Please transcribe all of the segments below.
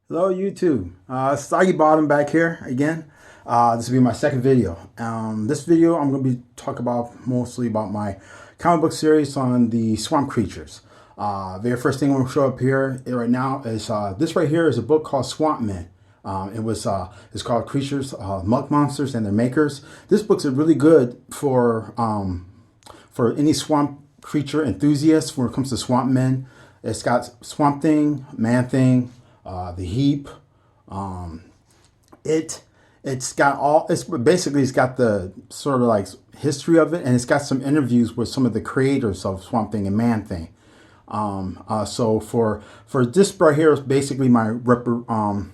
Hello YouTube, Soggy Bottom back here again. This will be my second video. This video I'm going to be talking about mostly about my comic book series on the swamp creatures. Very first thing I'm going to show up here right now is this right here is a book called Swamp Men. It's called Creatures, Muck Monsters and Their Makers. This book's really good for any swamp creature enthusiast when it comes to Swamp Men. It's got Swamp Thing, Man Thing, the Heap. It's got all. It's got the sort of like history of it, and it's got some interviews with some of the creators of Swamp Thing and Man Thing. So for this right here is basically my recommend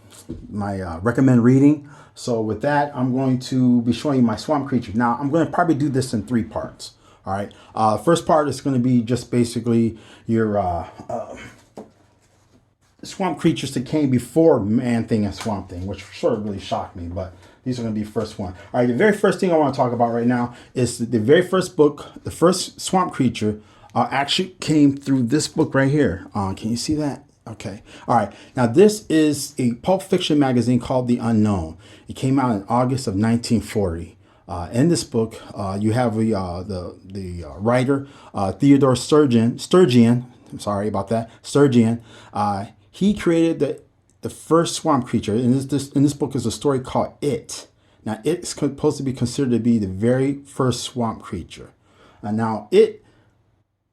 reading. So with that, I'm going to be showing you my swamp creatures. Now I'm going to probably do this in three parts. All right. First part is going to be just basically your swamp creatures that came before Man Thing and Swamp Thing, which sort of really shocked me, but these are going to be the first one. All right, the very first thing I want to talk about right now is the very first book, the first swamp creature actually came through this book right here. Can you see that? Okay. All right. Now this is a pulp fiction magazine called The Unknown. It came out in August of 1940. In this book, you have the writer Theodore Sturgeon. I'm sorry about that. Sturgeon. He created the first swamp creature. In this book is a story called It. Now, it's supposed to be considered to be the very first swamp creature. Now,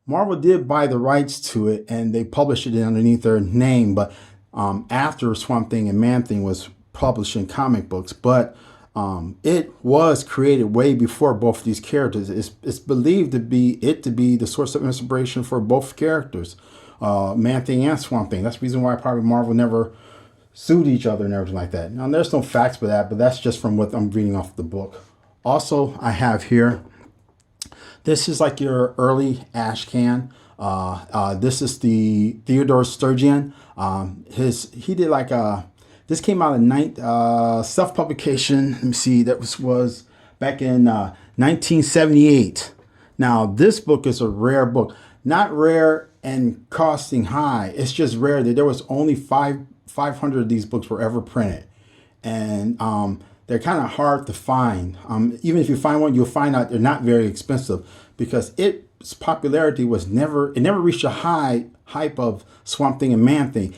Marvel did buy the rights to it, and they published it underneath their name. But after Swamp Thing and Man Thing was published in comic books, but it was created way before both of these characters. It's believed to be the source of inspiration for both characters, Man Thing and Swamp Thing. That's the reason why probably Marvel never sued each other and everything like that. Now, there's no facts for that, but that's just from what I'm reading off the book. Also, I have here, this is like your early Ashcan. This is the Theodore Sturgeon. He did like this came out in self-publication. Let me see, that was back in 1978. Now, this book is a rare book. Not rare and costing high. It's just rare that there was only 500 of these books were ever printed. And they're kind of hard to find. Even if you find one, you'll find out they're not very expensive because its popularity never reached a hype of Swamp Thing and Man Thing.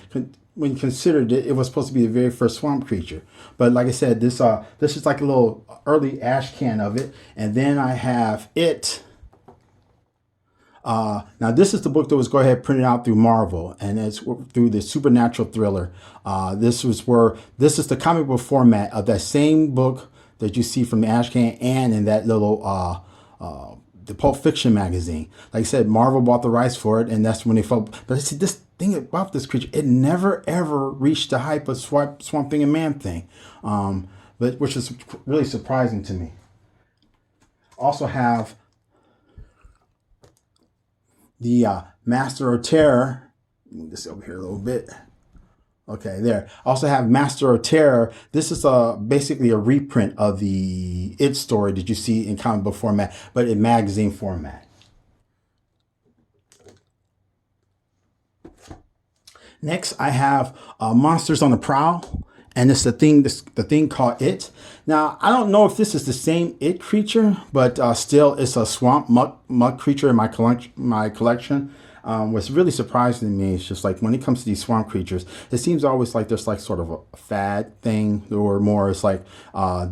When you considered it was supposed to be the very first swamp creature. But like I said, this is like a little early ash can of it. And then I have It. Now this is the book that was printed out through Marvel, and it's through the supernatural thriller. This is the comic book format of that same book that you see from the Ashcan and in that little the Pulp Fiction magazine. Like I said, Marvel bought the rights for it, and that's when they felt. But see, this thing about this creature, it never ever reached the hype of Swamp Thing and Man Thing, but which is really surprising to me. Also have the Master of Terror. Move this over here a little bit. Okay, there. I also have Master of Terror. This is basically a reprint of the It story that you see in comic book format, but in magazine format. Next, I have Monsters on the Prowl, and it's the thing called It. Now, I don't know if this is the same It creature, but still, it's a swamp muck creature in my collection. What's really surprising to me is just like when it comes to these swamp creatures, it seems always like there's like sort of a fad thing, or more it's like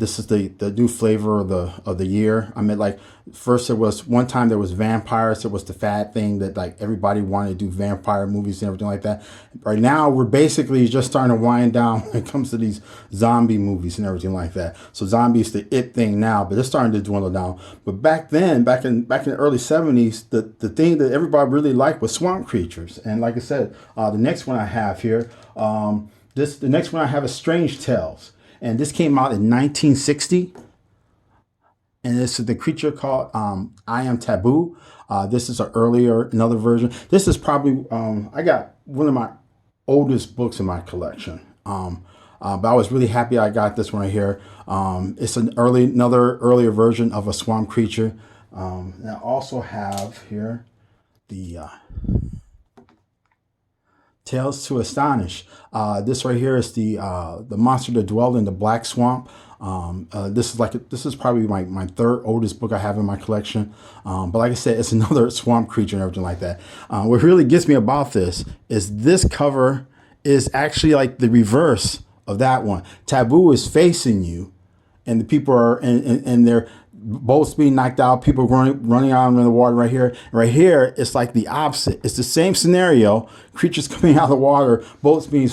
this is the new flavor of the year. I mean, like first it was one time there was vampires. It was the fad thing that like everybody wanted to do vampire movies and everything like that. Right now we're basically just starting to wind down when it comes to these zombie movies and everything like that. So zombie is the it thing now, but it's starting to dwindle down. But back then, back in the early 70s, the thing that everybody really liked was swamp creatures. And like I said, the next one I have here, the next one I have is Strange Tales, and this came out in 1960. And this is the creature called I Am Taboo. This is another version. This is probably I got one of my oldest books in my collection. But I was really happy I got this one right here. It's another earlier version of a swamp creature. And I also have here the Tales to Astonish. This right here is the monster that dwelled in the Black Swamp. This is probably my third oldest book I have in my collection. But like I said, it's another swamp creature and everything like that. What really gets me about this cover is actually like the reverse of that one. Taboo is facing you, and the people are and they're boats being knocked out, people running out in the water right here. Right here, it's like the opposite. It's the same scenario, creatures coming out of the water, boats being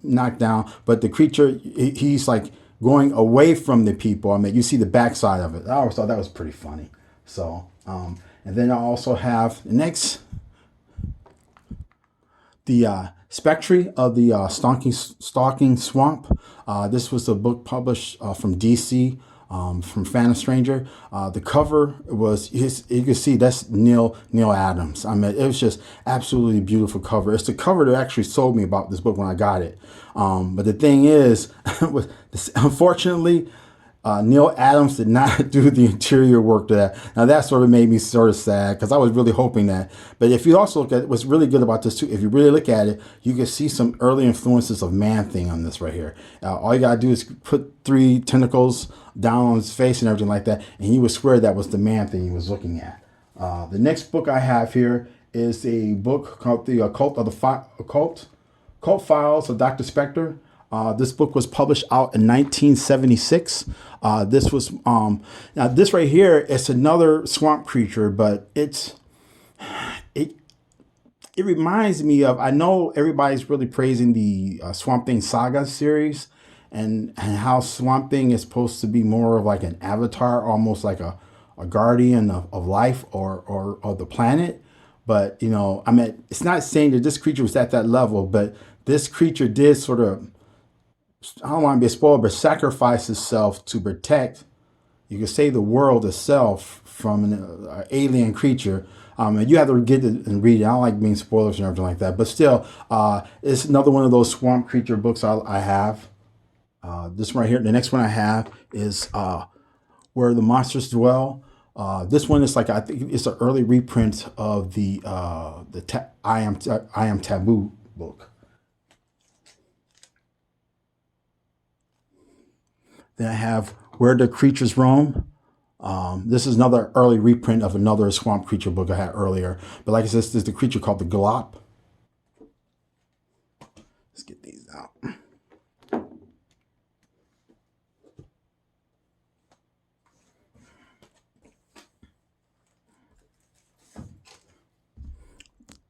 knocked down, but the creature, he's like going away from the people. I mean, you see the backside of it. I always thought that was pretty funny. So, and then I also have the next, the Spectre of the Stalking Swamp. This was a book published from DC, from Fan Stranger. The cover was you can see that's Neil Adams. I mean, it was just absolutely beautiful cover. It's the cover that actually sold me about this book when I got it. But the thing is, unfortunately, Neil Adams did not do the interior work to that. Now that sort of made me sort of sad because I was really hoping that. But if you also look at it, what's really good about this too, if you really look at it, you can see some early influences of Man-Thing on this right here. All you gotta do is put 3 tentacles down on his face and everything like that, and you would swear that was the Man-Thing he was looking at. The next book I have here is a book called The Occult Files of Dr. Spectre. This book was published out in 1976. This was now this right here is another swamp creature, but it reminds me of, I know everybody's really praising the Swamp Thing Saga series and how Swamp Thing is supposed to be more of like an avatar, almost like a guardian of life or the planet. But you know, I mean, it's not saying that this creature was at that level, but this creature did sort of, I don't want to be spoiled, but sacrifice itself to protect, you could say, the world itself from an alien creature. And you have to get it and read it. I don't like being spoilers and everything like that. But still, it's another one of those swamp creature books I have. This one right here, the next one I have is Where the Monsters Dwell. This one is like, I think it's an early reprint of the I Am Taboo book. Then I have Where the Creatures Roam. This is another early reprint of another swamp creature book I had earlier. But like I said, this is the creature called the Glop. Let's get these out.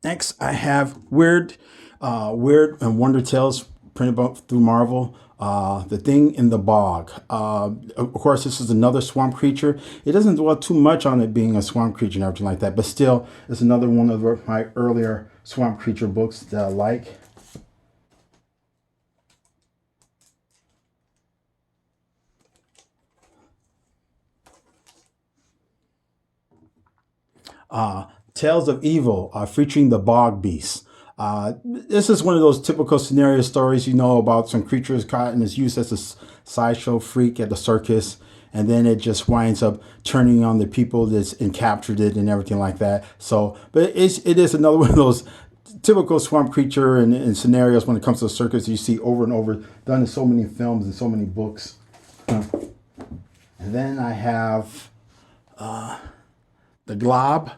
Next, I have Weird and Wonder Tales printed through Marvel. The Thing in the Bog. Of course, this is another swamp creature. It doesn't dwell too much on it being a swamp creature and everything like that, but still, it's another one of my earlier swamp creature books that I like. Tales of Evil, featuring the Bog Beast. This is one of those typical scenario stories, you know, about some creatures caught and is used as a sideshow freak at the circus, and then it just winds up turning on the people that's captured it and everything like that. So, but it is another one of those typical swamp creature and scenarios when it comes to the circus you see over and over, done in so many films and so many books. And then I have the Glob.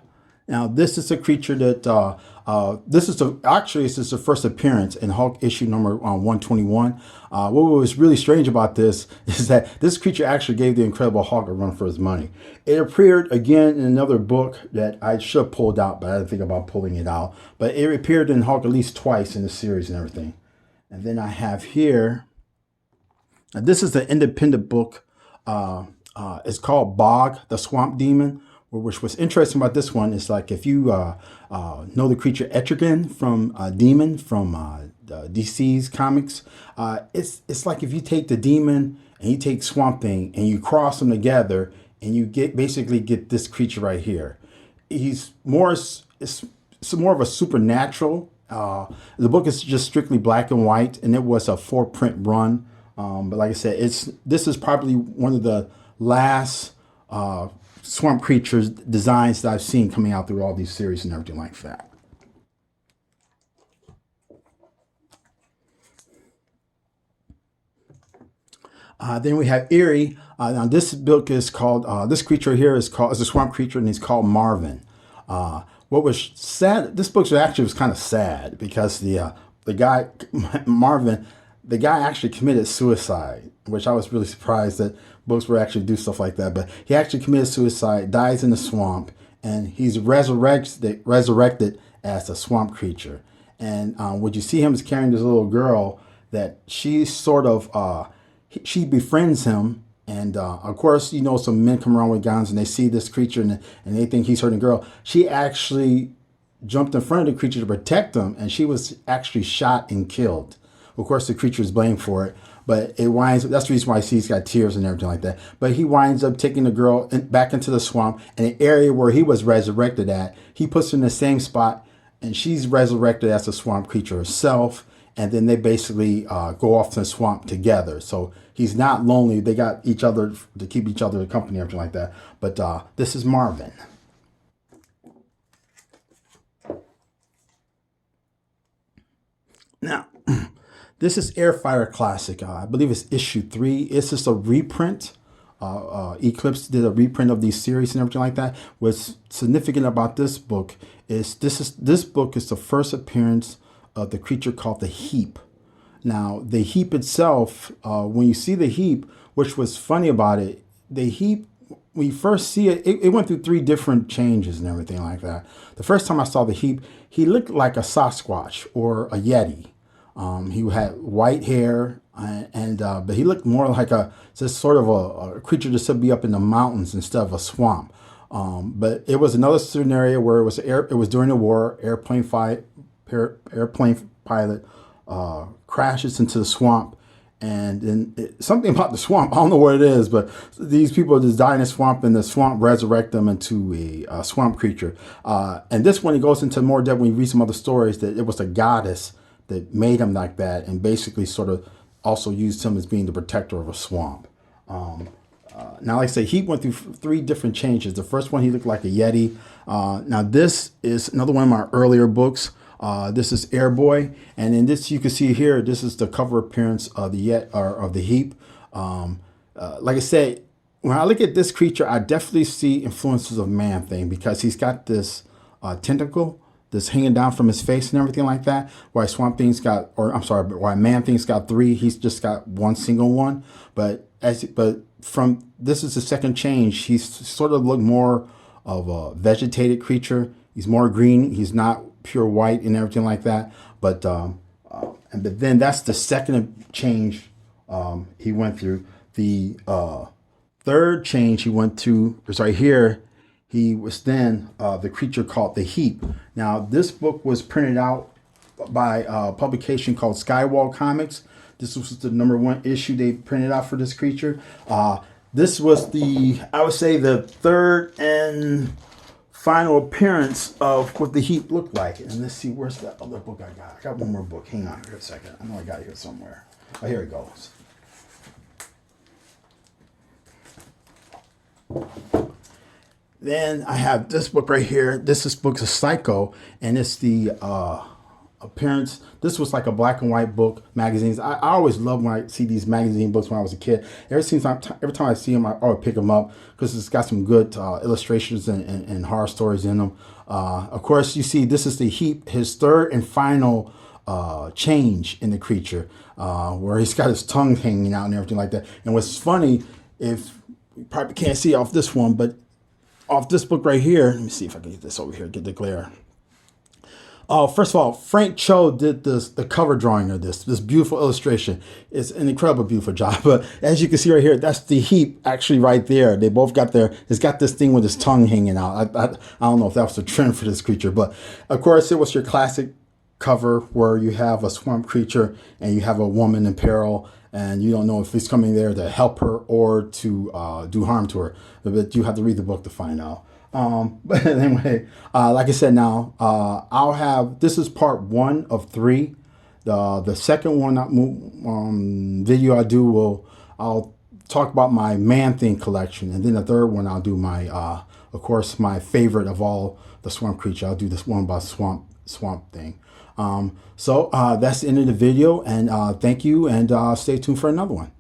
Now, this is a creature that this is the first appearance in Hulk issue number 121. What was really strange about this is that this creature actually gave the Incredible Hulk a run for his money. It appeared again in another book that I should have pulled out, but I didn't think about pulling it out. But it appeared in Hulk at least twice in the series and everything. And then I have here, this is the independent book. It's called Bog, the Swamp Demon. Which was interesting about this one is, like, if you know the creature Etrigan from Demon from DC's comics, it's like if you take the Demon and you take Swamp Thing and you cross them together and you basically get this creature right here. It's more of a supernatural. The book is just strictly black and white, and it was a 4-print run. But like I said, this is probably one of the last swamp creatures designs that I've seen coming out through all these series and everything like that. Then we have Eerie. Now this book is called, this creature here is a swamp creature, and he's called Marvin. What was sad, this book actually was kind of sad because the guy, Marvin, the guy actually committed suicide, which I was really surprised that books would actually do stuff like that. But he actually committed suicide, dies in the swamp, and he's resurrected as a swamp creature. And what you see him is carrying this little girl that she sort of, she befriends him. And of course, you know, some men come around with guns and they see this creature and they think he's hurting the girl. She actually jumped in front of the creature to protect him, and she was actually shot and killed. Of course, the creature is blamed for it, but it winds up, that's the reason why he's got tears and everything like that. But he winds up taking the girl back into the swamp, and the area where he was resurrected at, he puts her in the same spot, and she's resurrected as a swamp creature herself. And then they basically go off to the swamp together. So he's not lonely. They got each other to keep each other company, everything like that. But this is Marvin. Now, this is Airfire Classic. I believe it's issue 3. It's just a reprint. Eclipse did a reprint of these series and everything like that. What's significant about this book is this book is the first appearance of the creature called the Heap. Now, the Heap itself, when you see the Heap, which was funny about it, the Heap, when you first see it, it went through 3 different changes and everything like that. The first time I saw the Heap, he looked like a Sasquatch or a Yeti. He had white hair, but he looked more like just sort of a creature that should be up in the mountains instead of a swamp. But it was another scenario where it was during the war. Airplane pilot crashes into the swamp, and then something about the swamp, I don't know what it is, but these people just die in the swamp, and the swamp resurrect them into a swamp creature. And this one, he goes into more depth when you read some other stories that it was a goddess that made him like that, and basically sort of also used him as being the protector of a swamp. Now, like I say, he went through 3 different changes. The first one, he looked like a Yeti. Now, this is another one of my earlier books. This is Airboy, and in this you can see here, this is the cover appearance of the Heap. Like I said, when I look at this creature, I definitely see influences of Man-Thing, because he's got this tentacle that's hanging down from his face and everything like that. Why why Man-Thing's got 3, he's just got 1 single one. But from this is the second change. He's sort of looked more of a vegetated creature. He's more green. He's not pure white and everything like that. But then that's the second change he went through. The third change he went through is right here. He was then the creature called the Heap. Now, this book was printed out by a publication called Skywall Comics. This was the #1 issue they printed out for this creature. This was I would say, the third and final appearance of what the Heap looked like. And let's see, where's that other book I got? I got one more book. Hang on here a second. I know I got it here somewhere. Oh, here it goes. Then I have this book right here. This book's a Psycho, and it's the appearance. This was like a black and white book, magazines. I always love when I see these magazine books when I was a kid. Every time I see them, I always pick them up because it's got some good illustrations and horror stories in them. Of course, you see this is the Heap, his third and final change in the creature, where he's got his tongue hanging out and everything like that. And what's funny, if you probably can't see off this one, but off this book right here, let me see if I can get this over here, get the glare. First of all, Frank Cho did the cover drawing of this beautiful illustration. It's an incredible, beautiful job. But as you can see right here, that's the Heap actually right there. They both got it's got this thing with his tongue hanging out. I don't know if that was the trend for this creature, but of course it was your classic cover where you have a swamp creature and you have a woman in peril, and you don't know if he's coming there to help her or to do harm to her. But you have to read the book to find out. But anyway, like I said, now I'll have, this is part 1 of 3. The second one video I do I'll talk about my Man-Thing collection, and then the third one I'll do my of course my favorite of all the swamp creature. I'll do this one about Swamp Thing. So that's the end of the video, and thank you, and stay tuned for another one.